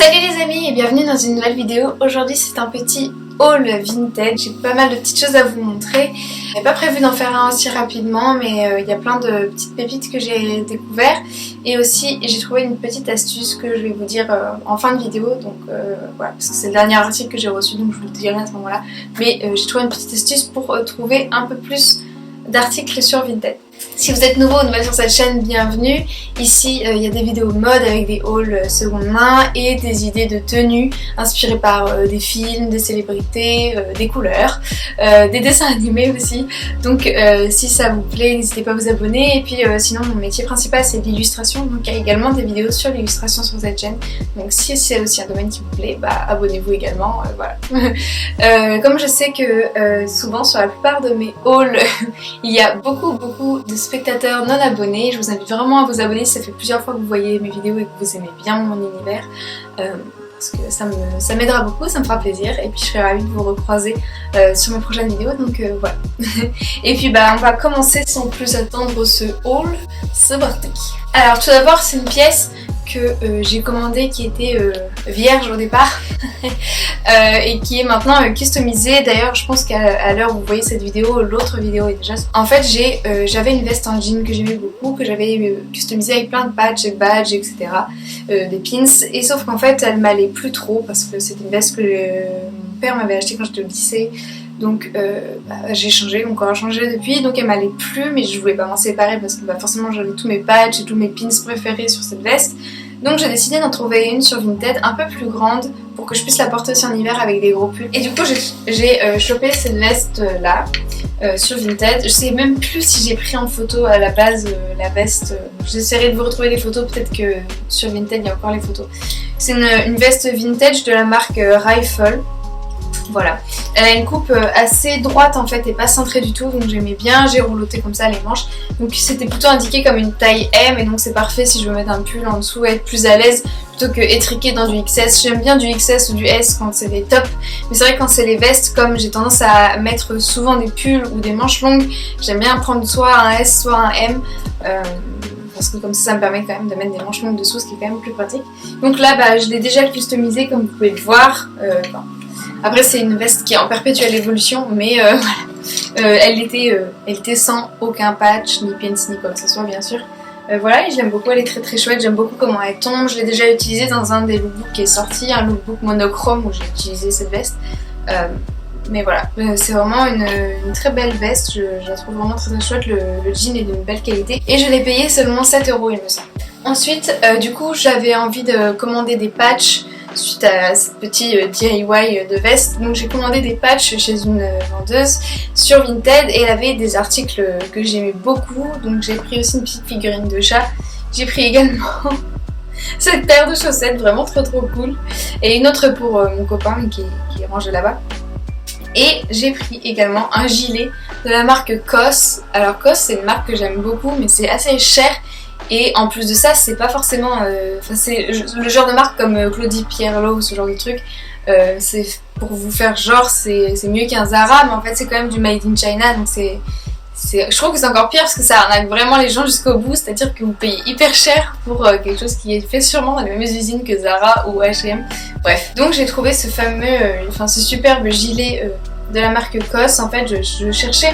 Salut les amis et bienvenue dans une nouvelle vidéo. Aujourd'hui c'est un petit haul vintage, j'ai pas mal de petites choses à vous montrer. J'avais pas prévu d'en faire un aussi rapidement mais il y a plein de petites pépites que j'ai découvert. Et aussi j'ai trouvé une petite astuce que je vais vous dire en fin de vidéo. Donc voilà, parce que c'est le dernier article que j'ai reçu donc je vous le dirai à ce moment là. Mais j'ai trouvé une petite astuce pour trouver un peu plus d'articles sur Vinted. Si vous êtes nouveau ou nouvelle sur cette chaîne, bienvenue. Ici, il y a des vidéos mode avec des hauls seconde main et des idées de tenues inspirées par des films, des célébrités, des couleurs, des dessins animés aussi. Donc si ça vous plaît, n'hésitez pas à vous abonner. Et puis sinon, mon métier principal c'est l'illustration. Donc il y a également des vidéos sur l'illustration sur cette chaîne. Donc si c'est aussi un domaine qui vous plaît, bah abonnez-vous également. Voilà. Comme je sais que souvent sur la plupart de mes hauls, il y a beaucoup de spectateurs non abonnés, je vous invite vraiment à vous abonner si ça fait plusieurs fois que vous voyez mes vidéos et que vous aimez bien mon univers, parce que ça m'aidera beaucoup, ça me fera plaisir et puis je serai ravie de vous recroiser sur mes prochaines vidéos, donc voilà. Et puis bah on va commencer sans plus attendre ce haul, c'est parti. Alors tout d'abord c'est une pièce que j'ai commandée qui était vierge au départ et qui est maintenant customisée. D'ailleurs je pense qu'à l'heure où vous voyez cette vidéo, l'autre vidéo est déjà... En fait j'avais une veste en jean que j'aimais beaucoup, que j'avais customisée avec plein de patchs et badges etc, des pins, et sauf qu'en fait elle m'allait plus trop parce que c'était une veste que mon père m'avait achetée quand j'étais au lycée. Donc j'ai changé, mon corps a changé depuis, donc elle m'allait plus, mais je voulais pas m'en séparer parce que forcément j'avais tous mes patchs et tous mes pins préférés sur cette veste. Donc j'ai décidé d'en trouver une sur Vinted un peu plus grande pour que je puisse la porter aussi en hiver avec des gros pulls. Et du coup j'ai chopé cette veste là sur Vinted. Je sais même plus si j'ai pris en photo à la base la veste. J'essaierai de vous retrouver les photos, peut-être que sur Vinted il y a encore les photos. C'est une veste vintage de la marque Rifle. Voilà, elle a une coupe assez droite en fait et pas cintrée du tout, donc j'aimais bien, j'ai reloté comme ça les manches, donc c'était plutôt indiqué comme une taille M et donc c'est parfait si je veux mettre un pull en dessous et être plus à l'aise plutôt que étriqué dans du XS. J'aime bien du XS ou du S quand c'est des tops, mais c'est vrai que quand c'est les vestes, comme j'ai tendance à mettre souvent des pulls ou des manches longues, j'aime bien prendre soit un S soit un M. Parce que comme ça me permet quand même de mettre des manches longues dessous, ce qui est quand même plus pratique. Donc là bah, je l'ai déjà customisé comme vous pouvez le voir. Après c'est une veste qui est en perpétuelle évolution, mais voilà, elle était sans aucun patch, ni pins, ni quoi que ce soit bien sûr. Voilà, et je l'aime beaucoup, elle est très chouette, j'aime beaucoup comment elle tombe. Je l'ai déjà utilisée dans un des lookbooks qui est sorti, un lookbook monochrome où j'ai utilisé cette veste. Mais voilà, c'est vraiment une très belle veste, je la trouve vraiment très chouette, le jean est d'une belle qualité. Et je l'ai payé seulement 7 € il me semble. Ensuite, du coup j'avais envie de commander des patchs suite à ce petit DIY de veste. Donc j'ai commandé des patchs chez une vendeuse sur Vinted et elle avait des articles que j'aimais beaucoup. Donc j'ai pris aussi une petite figurine de chat. J'ai pris également cette paire de chaussettes vraiment trop cool. Et une autre pour mon copain qui est rangé là-bas. Et j'ai pris également un gilet de la marque COS. Alors COS c'est une marque que j'aime beaucoup mais c'est assez cher. Et en plus de ça, c'est pas forcément... c'est le genre de marque comme Claudie Pierlot ou ce genre de truc. C'est pour vous faire genre, c'est mieux qu'un Zara, mais en fait c'est quand même du made in China. Donc je trouve que c'est encore pire parce que ça arnaque vraiment les gens jusqu'au bout. C'est-à-dire que vous payez hyper cher pour quelque chose qui est fait sûrement dans les mêmes usines que Zara ou H&M. Bref, donc j'ai trouvé ce fameux, ce superbe gilet de la marque COS. En fait, je cherchais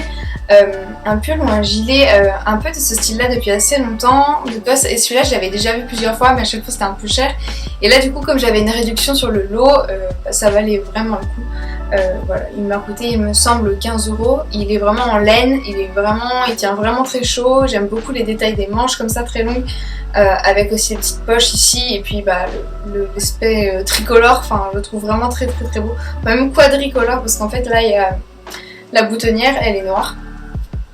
un pull ou un gilet un peu de ce style-là depuis assez longtemps de COS, et celui-là je l'avais déjà vu plusieurs fois, mais à chaque fois c'était un peu cher. Et là, du coup, comme j'avais une réduction sur le lot, ça valait vraiment le coup. Voilà, il m'a coûté, il me semble, 15 €. Il est vraiment en laine, il tient vraiment très chaud. J'aime beaucoup les détails des manches comme ça, très longues, avec aussi les petites poches ici, et puis bah l'aspect tricolore. Enfin, je le trouve vraiment très beau. Même quadricolore, parce qu'en fait là il y a la boutonnière, elle est noire.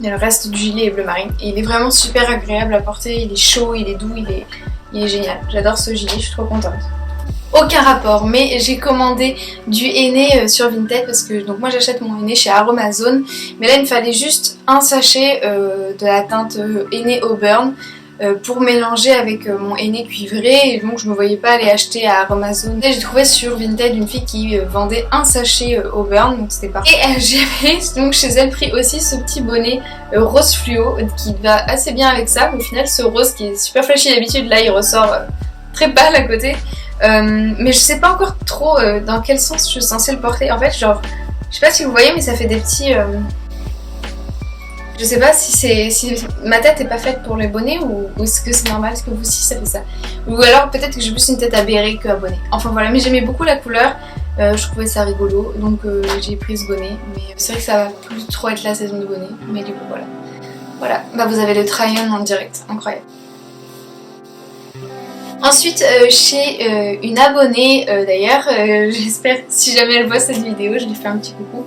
Et le reste du gilet est bleu marine. Et il est vraiment super agréable à porter, il est chaud, il est doux, il est génial. J'adore ce gilet, je suis trop contente. Aucun rapport, mais j'ai commandé du henné sur Vinted parce que donc moi j'achète mon henné chez Aromazone. Mais là il me fallait juste un sachet de la teinte henné Auburn pour mélanger avec mon henné cuivré, et donc je me voyais pas aller acheter à Amazon. J'ai trouvé sur Vinted une fille qui vendait un sachet Auburn, donc c'était parfait. Et j'avais donc chez elle pris aussi ce petit bonnet rose fluo qui va assez bien avec ça, mais au final ce rose qui est super flashy d'habitude, là il ressort très pâle à côté. Mais je sais pas encore trop dans quel sens je suis censée le porter. En fait, genre, je sais pas si vous voyez, mais ça fait des petits... Je sais pas si ma tête est pas faite pour les bonnets ou est-ce que c'est normal, est-ce que vous aussi ça fait ça. Ou alors peut-être que j'ai plus une tête à béret qu'à bonnet. Enfin voilà, mais j'aimais beaucoup la couleur, je trouvais ça rigolo, donc j'ai pris ce bonnet. Mais c'est vrai que ça va plus trop être la saison de bonnet, mais du coup voilà. Voilà, bah vous avez le try-on en direct, incroyable. Ensuite, chez une abonnée d'ailleurs, j'espère si jamais elle voit cette vidéo, je lui fais un petit coucou.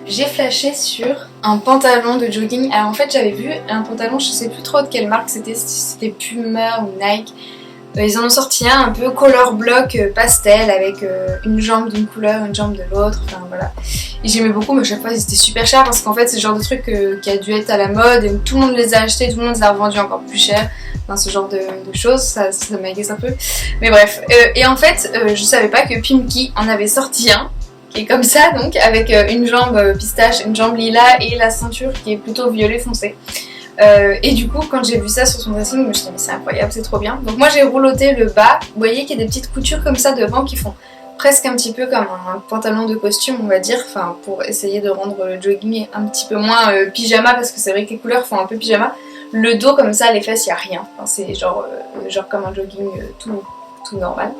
J'ai flashé sur un pantalon de jogging. Alors en fait j'avais vu un pantalon, je sais plus trop de quelle marque c'était Puma ou Nike. Ils en ont sorti un peu color block pastel avec une jambe d'une couleur, une jambe de l'autre, enfin voilà. Et j'aimais beaucoup mais à chaque fois ils étaient super chers parce qu'en fait c'est le genre de truc qui a dû être à la mode et tout le monde les a achetés, tout le monde les a revendus encore plus cher. Enfin, ce genre de choses, ça m'agace un peu. Mais bref, et en fait je savais pas que Pimki en avait sorti un. Et comme ça donc avec une jambe pistache, une jambe lilas et la ceinture qui est plutôt violet foncé. Et du coup quand j'ai vu ça sur son dressing je me suis dit mais c'est incroyable, c'est trop bien. Donc moi j'ai rouloté le bas, vous voyez qu'il y a des petites coutures comme ça devant qui font presque un petit peu comme un pantalon de costume on va dire, enfin pour essayer de rendre le jogging un petit peu moins pyjama parce que c'est vrai que les couleurs font un peu pyjama. Le dos comme ça, les fesses, il n'y a rien, enfin, c'est genre comme un jogging tout normal.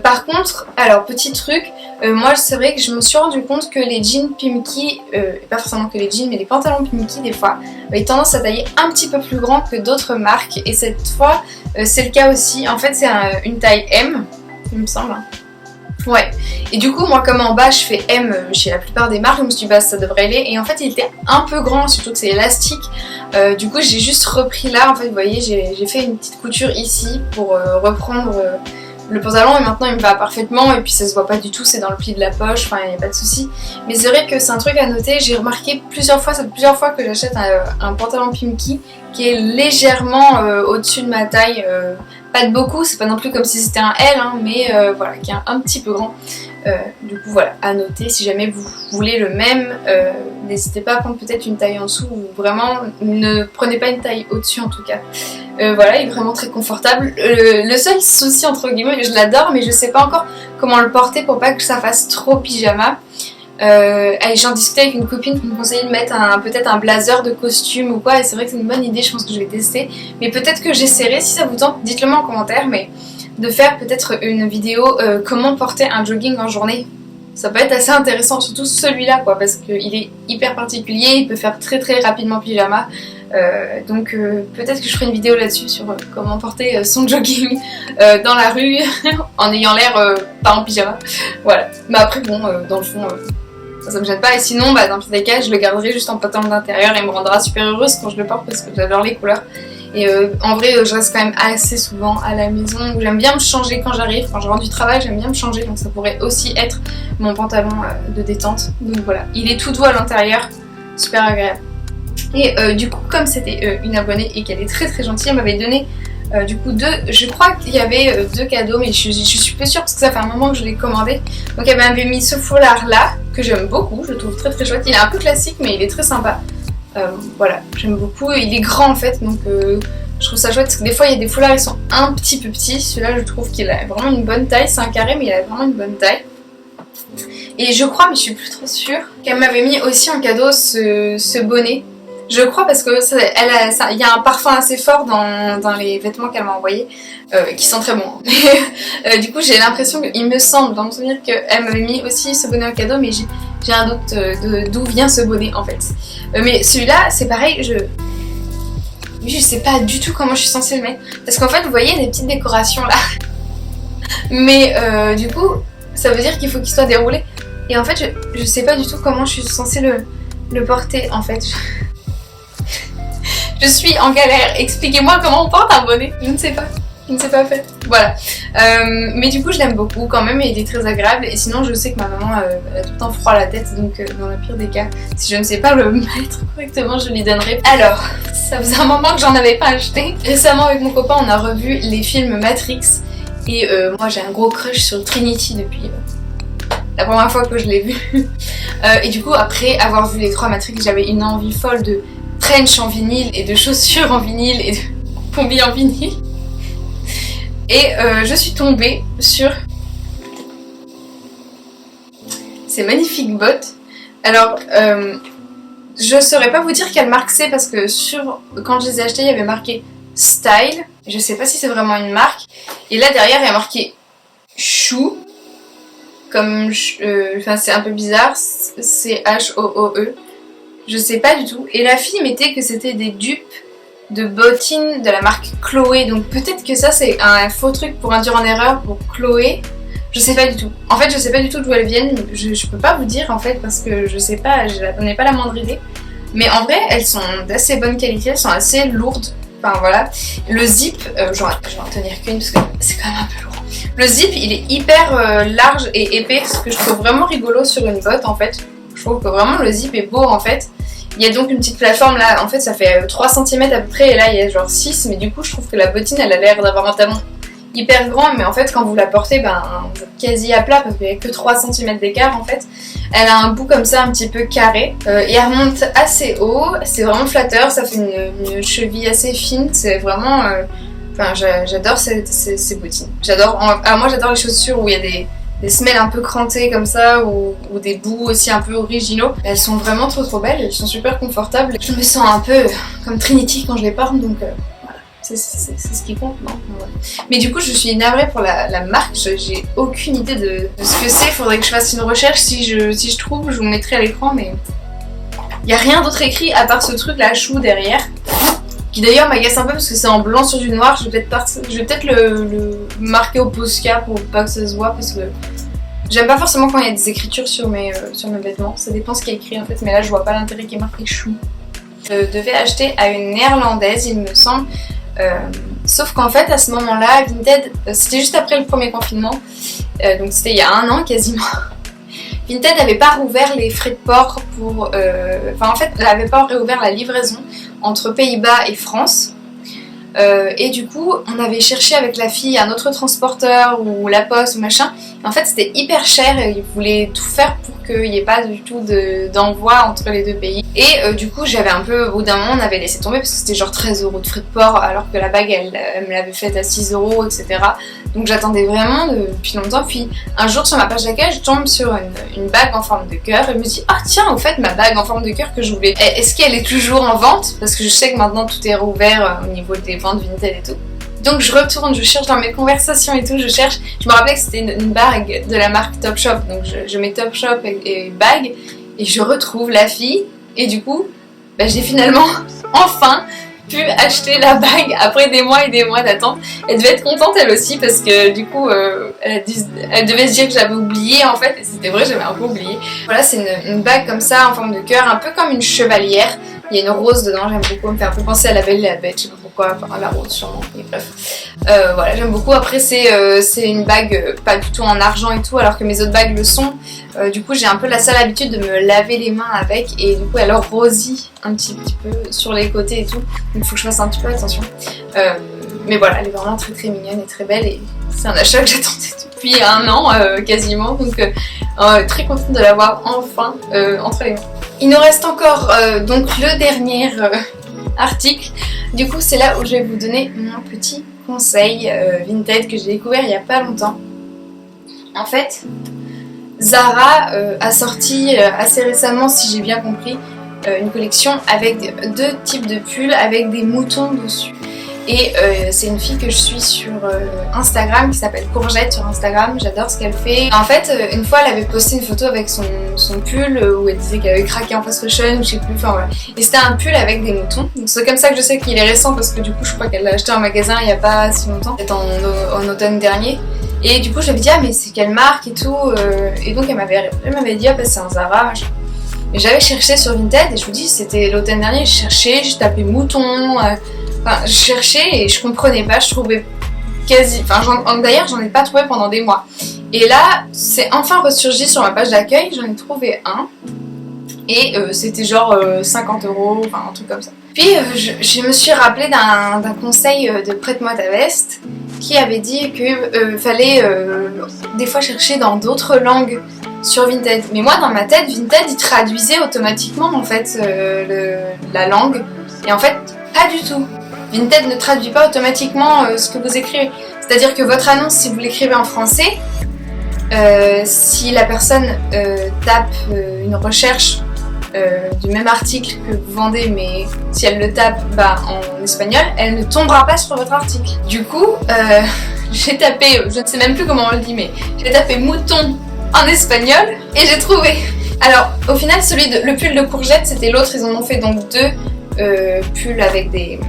Par contre, alors petit truc, moi c'est vrai que je me suis rendu compte que les jeans Pimki, pas forcément que les jeans mais les pantalons Pimki des fois, avaient tendance à tailler un petit peu plus grand que d'autres marques et cette fois c'est le cas aussi. En fait c'est une taille M, il me semble. Ouais, et du coup moi comme en bas je fais M chez la plupart des marques, je me suis dit bah ça devrait aller et en fait il était un peu grand, surtout que c'est élastique, du coup j'ai juste repris là, en fait vous voyez j'ai fait une petite couture ici pour reprendre le pantalon et maintenant il me va parfaitement et puis ça se voit pas du tout, c'est dans le pli de la poche, enfin il n'y a pas de souci. Mais c'est vrai que c'est un truc à noter, j'ai remarqué plusieurs fois que j'achète un pantalon Pimki qui est légèrement au-dessus de ma taille, pas de beaucoup, c'est pas non plus comme si c'était un L, hein, mais voilà, qui est un petit peu grand. Du coup voilà, à noter, si jamais vous voulez le même, n'hésitez pas à prendre peut-être une taille en dessous ou vraiment ne prenez pas une taille au-dessus en tout cas. Voilà, il est vraiment très confortable. Le seul souci entre guillemets, je l'adore mais je sais pas encore comment le porter pour pas que ça fasse trop pyjama. J'en discutais avec une copine qui me conseillait de mettre peut-être un blazer de costume ou quoi et c'est vrai que c'est une bonne idée, je pense que je vais tester. Mais peut-être que j'essaierai, si ça vous tente, dites-le moi en commentaire, mais de faire peut-être une vidéo comment porter un jogging en journée. Ça peut être assez intéressant, surtout celui-là quoi, parce qu'il est hyper particulier, il peut faire très très rapidement pyjama. Donc peut-être que je ferai une vidéo là-dessus sur comment porter son jogging dans la rue en ayant l'air pas en pyjama. Voilà, mais après bon, dans le fond ça me gêne pas et sinon bah, dans tous les cas je le garderai juste en pantalon d'intérieur et il me rendra super heureuse quand je le porte parce que j'adore les couleurs. Et en vrai je reste quand même assez souvent à la maison, j'aime bien me changer quand j'arrive, quand je rentre du travail j'aime bien me changer, donc ça pourrait aussi être mon pantalon de détente. Donc voilà, il est tout doux à l'intérieur, super agréable. Et du coup comme c'était une abonnée et qu'elle est très très gentille, elle m'avait donné du coup je crois qu'il y avait 2 cadeaux mais je suis peu sûre parce que ça fait un moment que je l'ai commandé. Donc elle m'avait mis ce foulard là que j'aime beaucoup, je le trouve très très chouette, il est un peu classique mais il est très sympa. Voilà, j'aime beaucoup, il est grand en fait donc je trouve ça chouette parce que des fois il y a des foulards qui sont un petit peu petits, celui-là je trouve qu'il a vraiment une bonne taille, c'est un carré mais il a vraiment une bonne taille. Et je crois, mais je suis plus trop sûre, qu'elle m'avait mis aussi en cadeau ce bonnet. Je crois parce que il y a un parfum assez fort dans les vêtements qu'elle m'a envoyés qui sont très bons. Du coup j'ai l'impression, il me semble dans mon souvenir qu'elle m'avait mis aussi ce bonnet en cadeau mais j'ai un doute d'où vient ce bonnet en fait. Mais celui-là c'est pareil, je sais pas du tout comment je suis censée le mettre. Parce qu'en fait vous voyez des petites décorations là. Mais du coup ça veut dire qu'il faut qu'il soit déroulé. Et en fait je sais pas du tout comment je suis censée le porter en fait. Je suis en galère, expliquez-moi comment on porte un bonnet. Je ne sais pas en fait. Voilà. Mais du coup je l'aime beaucoup quand même et il est très agréable. Et sinon je sais que ma maman elle a tout le temps froid à la tête. Donc dans le pire des cas, si je ne sais pas le mettre correctement, je lui donnerai. Alors, ça faisait un moment que j'en avais pas acheté. Récemment avec mon copain on a revu les films Matrix. Et moi j'ai un gros crush sur Trinity depuis la première fois que je l'ai vu. Et du coup après avoir vu les 3 Matrix j'avais une envie folle de trench en vinyle et de chaussures en vinyle et de combi en vinyle. Et je suis tombée sur ces magnifiques bottes. Alors, je saurais pas vous dire quelle marque c'est parce que quand je les ai achetées, il y avait marqué Style. Je sais pas si c'est vraiment une marque. Et là derrière, il y a marqué Chou. Comme, enfin c'est un peu bizarre, c'est H-O-O-E. Je sais pas du tout. Et la fille mettait que c'était des dupes de bottines de la marque Chloé. Donc peut-être que ça c'est un faux truc pour induire en erreur pour Chloé. Je sais pas du tout. En fait, je sais pas du tout d'où elles viennent. Je peux pas vous dire en fait parce que je sais pas, j'en ai pas la moindre idée. Mais en vrai, elles sont d'assez bonne qualité, elles sont assez lourdes. Enfin voilà. Le zip, je vais en tenir qu'une parce que c'est quand même un peu lourd. Le zip, il est hyper large et épais, ce que je trouve vraiment rigolo sur une botte en fait. Je trouve que vraiment le zip est beau en fait. Il y a donc une petite plateforme là, en fait ça fait 3 cm à peu près et là il y a genre 6, mais du coup je trouve que la bottine elle a l'air d'avoir un talon hyper grand, mais en fait quand vous la portez, ben vous êtes quasi à plat parce qu'il n'y a que 3 cm d'écart en fait. Elle a un bout comme ça un petit peu carré et elle remonte assez haut, c'est vraiment flatteur, ça fait une cheville assez fine, c'est vraiment... Enfin j'adore ces bottines. Moi j'adore les chaussures où il y a des semelles un peu crantées comme ça ou des bouts aussi un peu originaux. Elles sont vraiment trop belles, elles sont super confortables. Je me sens un peu comme Trinity quand je les porte donc... C'est ce qui compte, non? Ouais. Mais du coup, je suis navrée pour la marque, j'ai aucune idée de ce que c'est. Faudrait que je fasse une recherche. Si je trouve, je vous mettrai à l'écran, mais il n'y a rien d'autre écrit à part ce truc là, chou derrière. Qui d'ailleurs m'agace un peu parce que c'est en blanc sur du noir. Je vais peut-être le marquer au Posca pour pas que ça se voit parce que j'aime pas forcément quand il y a des écritures sur mes vêtements. Ça dépend ce qui est écrit en fait, mais là je vois pas l'intérêt qui est marqué chou. Je devais acheter à une néerlandaise, il me semble. Sauf qu'en fait à ce moment-là, Vinted, c'était juste après le premier confinement, donc c'était il y a 1 an quasiment. Vinted n'avait pas rouvert les frais de port pour... Enfin en fait, elle n'avait pas réouvert la livraison entre Pays-Bas et France. Et du coup, on avait cherché avec la fille un autre transporteur ou la poste ou machin. Et en fait, c'était hyper cher et ils voulaient tout faire pour qu'il n'y ait pas du tout d'envoi entre les deux pays. Et du coup, j'avais un peu, au bout d'un moment, on avait laissé tomber parce que c'était genre 13 € de frais de port alors que la bague, elle me l'avait faite à 6 €, etc. Donc j'attendais vraiment depuis longtemps. Puis un jour, sur ma page d'accueil, je tombe sur une bague en forme de cœur et je me dis, ah tiens, au fait, ma bague en forme de cœur que je voulais, est-ce qu'elle est toujours en vente? Parce que je sais que maintenant tout est rouvert au niveau des ventes Vinted et tout. Donc je retourne, je cherche dans mes conversations et tout, je cherche. Je me rappelais que c'était une bague de la marque Topshop, donc je mets Topshop et bague et je retrouve la fille. Et du coup, j'ai finalement, enfin, pu acheter la bague après des mois et des mois d'attente. Elle devait être contente elle aussi parce que du coup, elle devait se dire que j'avais oublié en fait. Et c'était vrai, j'avais un peu oublié. Voilà, c'est une bague comme ça en forme de cœur, un peu comme une chevalière. Il y a une rose dedans, j'aime beaucoup, elle me fait un peu penser à La Belle et la Bête, je sais pas pourquoi, enfin à la rose sûrement, mais bref. Voilà, j'aime beaucoup. Après c'est une bague pas du tout en argent et tout, alors que mes autres bagues le sont. Du coup j'ai un peu la sale habitude de me laver les mains avec et du coup elle rosit un petit peu sur les côtés et tout. Donc il faut que je fasse un petit peu attention. Mais voilà, elle est vraiment très mignonne et très belle et c'est un achat que j'attendais depuis 1 an quasiment. Donc très contente de l'avoir enfin entre les mains. Il nous reste encore donc le dernier article. Du coup c'est là où je vais vous donner mon petit conseil Vinted que j'ai découvert il y a pas longtemps. En fait, Zara a sorti assez récemment, si j'ai bien compris, une collection avec 2 types de pulls avec des moutons dessus. Et c'est une fille que je suis sur Instagram qui s'appelle Courgette sur Instagram, j'adore ce qu'elle fait. En fait, une fois elle avait posté une photo avec son pull où elle disait qu'elle avait craqué en fast fashion ou je sais plus, enfin voilà. Et c'était un pull avec des moutons, donc c'est comme ça que je sais qu'il est récent parce que du coup je crois qu'elle l'a acheté en magasin il n'y a pas si longtemps, peut-être en automne dernier. Et du coup je lui avais dit ah mais c'est quelle marque et tout, et donc elle m'avait dit ah bah c'est un Zara machin. Et j'avais cherché sur Vinted et je vous dis c'était l'automne dernier, j'ai cherché, j'ai tapé mouton. Enfin, je cherchais et je comprenais pas, je trouvais quasi... Enfin, d'ailleurs, j'en ai pas trouvé pendant des mois. Et là, c'est enfin ressurgi sur ma page d'accueil, j'en ai trouvé un. Et c'était genre 50 €, enfin un truc comme ça. Puis je me suis rappelé d'un conseil de Prête-moi ta veste qui avait dit qu'il fallait des fois chercher dans d'autres langues sur Vinted. Mais moi, dans ma tête, Vinted, il traduisait automatiquement en fait la langue. Et en fait, pas du tout. Vinted ne traduit pas automatiquement ce que vous écrivez. C'est-à-dire que votre annonce, si vous l'écrivez en français, si la personne tape une recherche du même article que vous vendez, mais si elle le tape en espagnol, elle ne tombera pas sur votre article. Du coup, j'ai tapé, je ne sais même plus comment on le dit, mais j'ai tapé mouton en espagnol et j'ai trouvé. Alors, au final, le pull de courgette, c'était l'autre. Ils en ont fait donc deux pulls avec des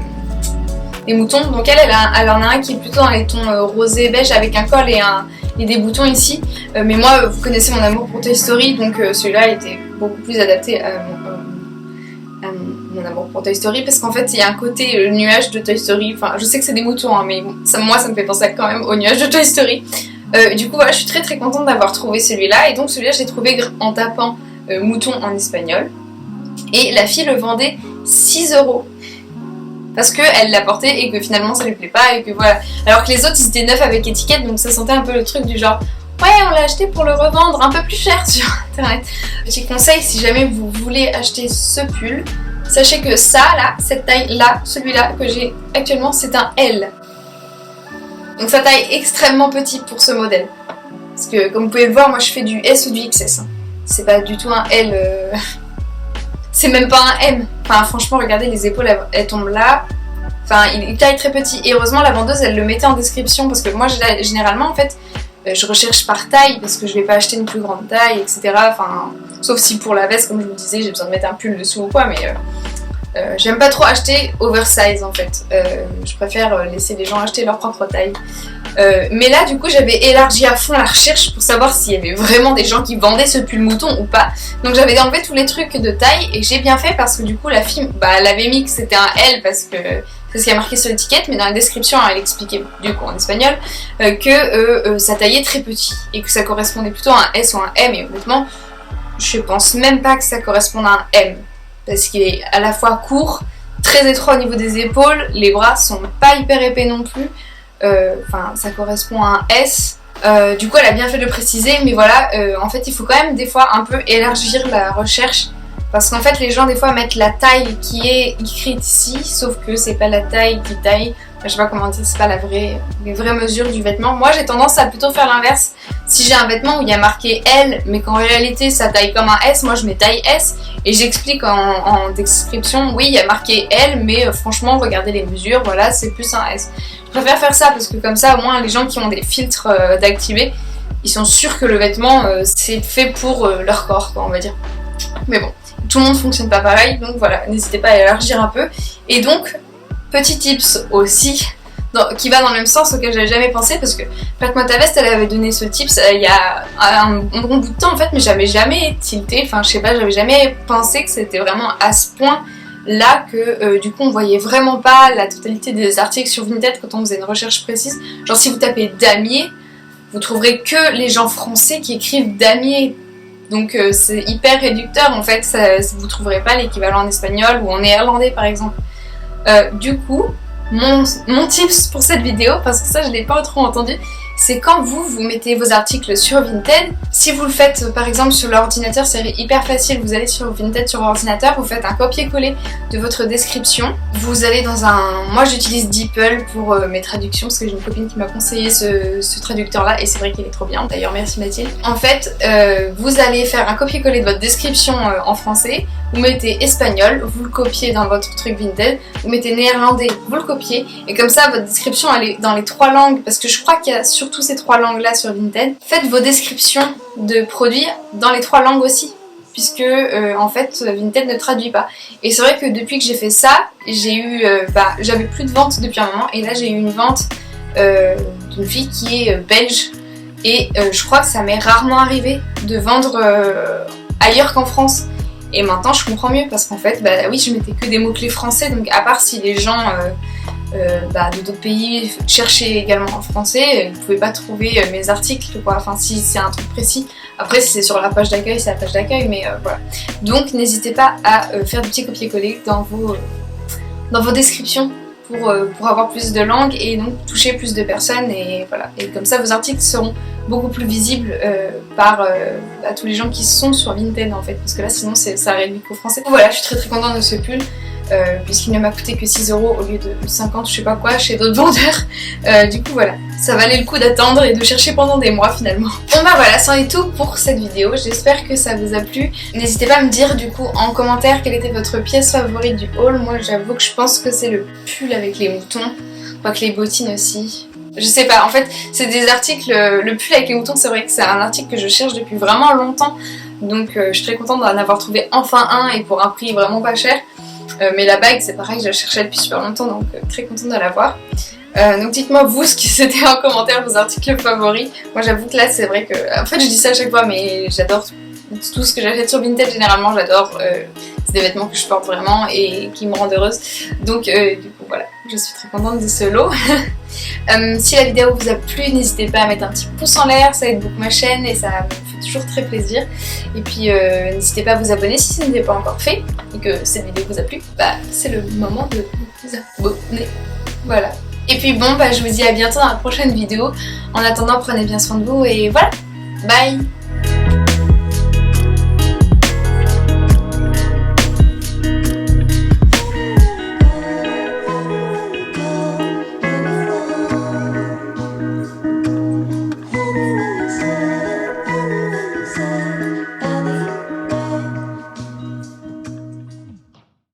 moutons. Donc elle en a un qui est plutôt dans les tons rosé beige avec un col et des boutons ici. Mais moi, vous connaissez mon amour pour Toy Story, donc celui-là était beaucoup plus adapté à mon amour pour Toy Story, parce qu'en fait il y a un côté nuage de Toy Story. Enfin, je sais que c'est des moutons, hein, mais moi ça me fait penser quand même au nuage de Toy Story. Du coup voilà, je suis très très contente d'avoir trouvé celui-là, et donc celui-là je l'ai trouvé en tapant mouton en espagnol, et la fille le vendait 6 € parce qu'elle l'a porté et que finalement ça lui plaît pas, et que voilà. Alors que les autres ils étaient neufs avec étiquette, donc ça sentait un peu le truc du genre ouais, on l'a acheté pour le revendre un peu plus cher sur internet. Petit conseil, si jamais vous voulez acheter ce pull, sachez que ça là, cette taille là, celui-là que j'ai actuellement, c'est un L. Donc sa taille extrêmement petit pour ce modèle. Parce que comme vous pouvez le voir, moi je fais du S ou du XS. C'est pas du tout un L. C'est même pas un M. Enfin franchement, regardez, les épaules elles tombent là. Enfin, il taille très petit. Et heureusement, la vendeuse elle le mettait en description, parce que moi généralement en fait, je recherche par taille parce que je vais pas acheter une plus grande taille, etc. Enfin, sauf si pour la veste, comme je vous disais, j'ai besoin de mettre un pull dessous ou quoi, mais j'aime pas trop acheter oversize en fait. Je préfère laisser les gens acheter leur propre taille. Mais là, du coup, j'avais élargi à fond la recherche pour savoir s'il y avait vraiment des gens qui vendaient ce pull mouton ou pas. Donc j'avais enlevé tous les trucs de taille, et j'ai bien fait parce que du coup, la fille, elle avait mis que c'était un L parce que c'est ce qui a marqué sur l'étiquette, mais dans la description, elle expliquait du coup en espagnol que ça taillait très petit et que ça correspondait plutôt à un S ou un M. Et honnêtement, je pense même pas que ça corresponde à un M, parce qu'il est à la fois court, très étroit au niveau des épaules, les bras sont pas hyper épais non plus. Enfin, ça correspond à un S. Du coup, elle a bien fait de le préciser, mais voilà, en fait, il faut quand même des fois un peu élargir la recherche. Parce qu'en fait, les gens, des fois, mettent la taille qui est écrite ici, sauf que c'est pas la taille qui taille. Je sais pas comment dire, c'est pas les vraies mesures du vêtement. Moi, j'ai tendance à plutôt faire l'inverse. Si j'ai un vêtement où il y a marqué L, mais qu'en réalité, ça taille comme un S, moi, je mets taille S. Et j'explique en description, oui, il y a marqué L, mais franchement, regardez les mesures, voilà, c'est plus un S. Je préfère faire ça, parce que comme ça, au moins, les gens qui ont des filtres d'activer, ils sont sûrs que le vêtement, c'est fait pour leur corps, quoi, on va dire. Mais bon. Tout le monde fonctionne pas pareil, donc voilà, n'hésitez pas à élargir un peu. Et donc, petit tips aussi, qui va dans le même sens auquel j'avais jamais pensé, parce que Prête-moi ta veste, elle avait donné ce tips il y a un bon bout de temps en fait, mais j'avais jamais tilté, enfin je sais pas, j'avais jamais pensé que c'était vraiment à ce point là que du coup on voyait vraiment pas la totalité des articles sur Vinted quand on faisait une recherche précise. Genre si vous tapez damier, vous trouverez que les gens français qui écrivent damier. Donc c'est hyper réducteur en fait, vous trouverez pas l'équivalent en espagnol ou en néerlandais par exemple. Du coup, mon tips pour cette vidéo, parce que ça je l'ai pas trop entendu, c'est quand vous mettez vos articles sur Vinted, si vous le faites par exemple sur l'ordinateur, c'est hyper facile, vous allez sur Vinted sur ordinateur, vous faites un copier-coller de votre description, vous allez dans moi j'utilise DeepL pour mes traductions, parce que j'ai une copine qui m'a conseillé ce traducteur là, et c'est vrai qu'il est trop bien, d'ailleurs merci Mathilde. En fait, vous allez faire un copier-coller de votre description en français, vous mettez espagnol, vous le copiez dans votre truc Vinted, vous mettez néerlandais, vous le copiez, et comme ça votre description elle est dans les 3 langues, parce que je crois qu'il y a surtout ces 3 langues là sur Vinted. Faites vos descriptions de produits dans les 3 langues aussi, puisque en fait Vinted ne traduit pas. Et c'est vrai que depuis que j'ai fait ça, j'avais plus de ventes depuis un moment, et là j'ai eu une vente d'une fille qui est belge, et je crois que ça m'est rarement arrivé de vendre ailleurs qu'en France. Et maintenant je comprends mieux, parce qu'en fait oui, je mettais que des mots-clés français, donc à part si les gens de d'autres pays cherchaient également en français, vous pouvez pas trouver mes articles quoi, enfin si c'est un truc précis. Après si c'est sur la page d'accueil, c'est la page d'accueil, mais voilà. Donc n'hésitez pas à faire du petit copier-coller dans vos descriptions pour avoir plus de langues et donc toucher plus de personnes, et voilà. Et comme ça vos articles seront beaucoup plus visibles par tous les gens qui sont sur Vinted en fait, parce que là sinon ça réduit qu'aux français. Voilà, je suis très très contente de ce pull. puisqu'il ne m'a coûté que 6 € au lieu de 50 je sais pas quoi chez d'autres vendeurs. Du coup voilà, ça valait le coup d'attendre et de chercher pendant des mois finalement. Bon bah voilà, c'en est tout pour cette vidéo, j'espère que ça vous a plu. N'hésitez pas à me dire du coup en commentaire quelle était votre pièce favorite du haul. Moi j'avoue que je pense que c'est le pull avec les moutons, quoique les bottines aussi. Je sais pas, en fait c'est des articles, le pull avec les moutons c'est vrai que c'est un article que je cherche depuis vraiment longtemps. Donc je suis très contente d'en avoir trouvé enfin un et pour un prix vraiment pas cher. Mais la bague c'est pareil, je la cherchais depuis super longtemps donc très contente de l'avoir. Donc dites-moi vous ce qui c'était en commentaire vos articles favoris. Moi j'avoue que là c'est vrai que... En fait je dis ça à chaque fois mais j'adore tout ce que j'achète sur Vinted généralement, j'adore. C'est des vêtements que je porte vraiment et qui me rendent heureuse. Donc du coup voilà, je suis très contente de ce lot. Si la vidéo vous a plu, n'hésitez pas à mettre un petit pouce en l'air, ça aide beaucoup ma chaîne et ça me fait toujours très plaisir. Et puis n'hésitez pas à vous abonner si ce n'est pas encore fait et que cette vidéo vous a plu, bah c'est le moment de vous abonner. Voilà. Et puis bon, bah je vous dis à bientôt dans la prochaine vidéo. En attendant, prenez bien soin de vous et voilà. Bye!